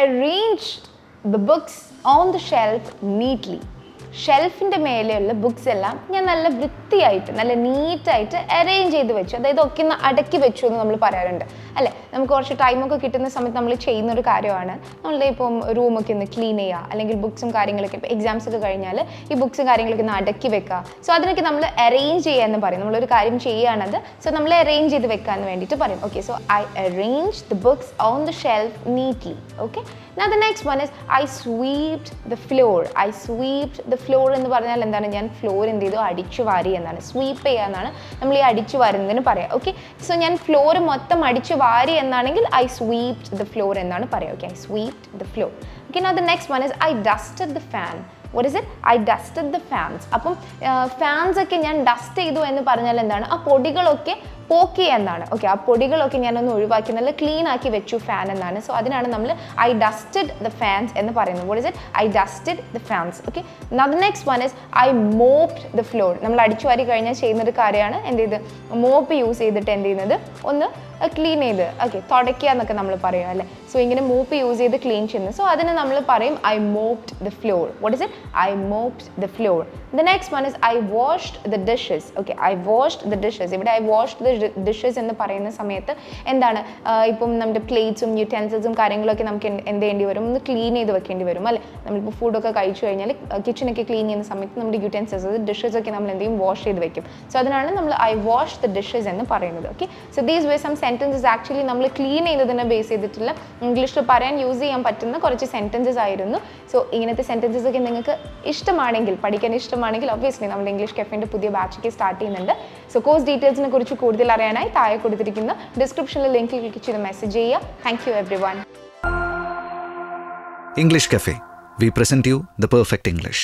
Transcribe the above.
arranged the books on the shelf neatly. ഷെൽഫിൻ്റെ മേലെയുള്ള books എല്ലാം ഞാൻ നല്ല വൃത്തിയായിട്ട് നല്ല നീറ്റായിട്ട് അറേഞ്ച് ചെയ്ത് വെച്ചു, അതായത് ഒക്കെ ഒന്ന് അടക്കി വെച്ചു എന്ന് നമ്മൾ പറയാറുണ്ട് അല്ലേ. നമുക്ക് കുറച്ച് ടൈമൊക്കെ കിട്ടുന്ന സമയത്ത് നമ്മൾ ചെയ്യുന്ന ഒരു കാര്യമാണ് നമ്മളുടെ ഇപ്പം റൂമൊക്കെ ഒന്ന് ക്ലീൻ ചെയ്യുക, അല്ലെങ്കിൽ ബുക്സും കാര്യങ്ങളൊക്കെ ഇപ്പോൾ എക്സാംസ് ഒക്കെ കഴിഞ്ഞാൽ ഈ ബുക്സും കാര്യങ്ങളൊക്കെ ഒന്ന് അടക്കി വെക്കുക. സോ അതിനൊക്കെ നമ്മൾ അറേഞ്ച് ചെയ്യുക എന്ന് പറയും. നമ്മളൊരു കാര്യം ചെയ്യുകയാണത്, സോ നമ്മൾ അറേഞ്ച് ചെയ്ത് വെക്കാൻ വേണ്ടിയിട്ട് പറയും. Okay, so I arrange the books on the shelf neatly. Okay, now the next one is I swept the floor. I swept the floor എന്ന് പറഞ്ഞാൽ എന്താണ്? ഞാൻ ഫ്ലോർ എന്ത് ചെയ്തു? അടിച്ചു വാരി എന്നാണ്. സ്വീപ്പ് ചെയ്യുക എന്നാണ് നമ്മൾ ഈ അടിച്ചു വാരുന്നതിന് പറയാം. ഓക്കെ, സോ ഞാൻ ഫ്ലോർ മൊത്തം അടിച്ചു വാരി എന്നാണെങ്കിൽ I swept the floor എന്നാണ് പറയാം. Okay, I swept the floor. Okay, now the next one is I dusted the fan. What is it? I dusted the fans. അപ്പം ഫാൻസ് ഒക്കെ ഞാൻ ഡസ്റ്റ് ചെയ്തു എന്ന് പറഞ്ഞാൽ എന്താണ്? ആ പൊടികളൊക്കെ പോക്കി എന്നാണ്. ഓക്കെ, ആ പൊടികളൊക്കെ ഞാനൊന്ന് ഒഴിവാക്കി നല്ല ക്ലീൻ ആക്കി വെച്ചു ഫാൻ എന്നാണ്. സോ അതിനാണ് നമ്മൾ ഐ ഡസ്റ്റഡ് ദ ഫാൻസ് എന്ന് പറയുന്നത്. What is it? I dusted the fans. Okay, now the next one is I mopped the floor. നമ്മൾ അടിച്ചു വാരി കഴിഞ്ഞാൽ ചെയ്യുന്നൊരു കാര്യമാണ് എന്ത് ചെയ്ത് മോപ്പ് യൂസ് ചെയ്തിട്ട് എന്ത് ചെയ്യുന്നത്? ഒന്ന് ക്ലീൻ ചെയ്ത് തുടയ്ക്കുക എന്നൊക്കെ നമ്മൾ പറയും അല്ലേ. സോ ഇങ്ങനെ മോപ്പ് യൂസ് ചെയ്ത് ക്ലീൻ ചെയ്യുന്നത്. സോ അതിന് നമ്മൾ പറയും I mopped the floor. What is it? I mopped the floor. The next one is I washed the dishes. Okay, I washed the dishes. ഇവിടെ ഐ വാഷ്ഡ് ദ ഡിഷസ് എന്ന് പറയുന്ന സമയത്ത് എന്താണ്? ഇപ്പം നമ്മുടെ പ്ലേറ്റ്സും യൂറ്റൻസിൽസും കാര്യങ്ങളൊക്കെ നമുക്ക് എന്ത് ചെയ്യേണ്ടി വരും? ഒന്ന് ക്ലീൻ ചെയ്ത് വെക്കേണ്ടി വരും അല്ലേ. നമ്മളിപ്പോൾ ഫുഡൊക്കെ കഴിച്ചു കഴിഞ്ഞാൽ കിച്ചണൊക്കെ ക്ലീൻ ചെയ്യുന്ന സമയത്ത് നമ്മുടെ യൂറ്റൻസിൽസ് ഡിഷസ് ഒക്കെ നമ്മൾ എന്ത് ചെയ്യും? വാഷ് ചെയ്ത് വെക്കും. സോ അതിനാണ് നമ്മൾ ഐ വാഷ് ദ ഡിഷസ് എന്ന് പറയുന്നത്. Okay, so these were some sentences actually നമ്മൾ ക്ലീൻ ചെയ്തതിനെ ബേസ് ചെയ്തിട്ടുള്ള ഇംഗ്ലീഷിൽ പറയാൻ യൂസ് ചെയ്യാൻ പറ്റുന്ന കുറച്ച് സെൻറ്റൻസസ് ആയിരുന്നു. സോ ഇങ്ങനത്തെ സെൻറ്റൻസസ് ഒക്കെ നിങ്ങൾക്ക് ഇഷ്ടമാണെങ്കിൽ, പഠിക്കാൻ ഇഷ്ടമാണെങ്കിൽ ഒബ്വിയസ്ലി നമ്മുടെ ഇംഗ്ലീഷ് കഫേൻ്റെ പുതിയ ബാച്ചൊക്കെ സ്റ്റാർട്ട് ചെയ്യുന്നുണ്ട്. സോ കോഴ്സ് ഡീറ്റെയിൽസിനെ കുറിച്ച് കൂടുതൽ അറിയാനായി താഴെ കൊടുത്തിരിക്കുന്ന ഡിസ്ക്രിപ്ഷനിൽ ലിങ്കിൽ ക്ലിക്ക് ചെയ്ത് മെസ്സേജ് ചെയ്യുക. Thank you everyone. English Cafe. We present you the perfect English.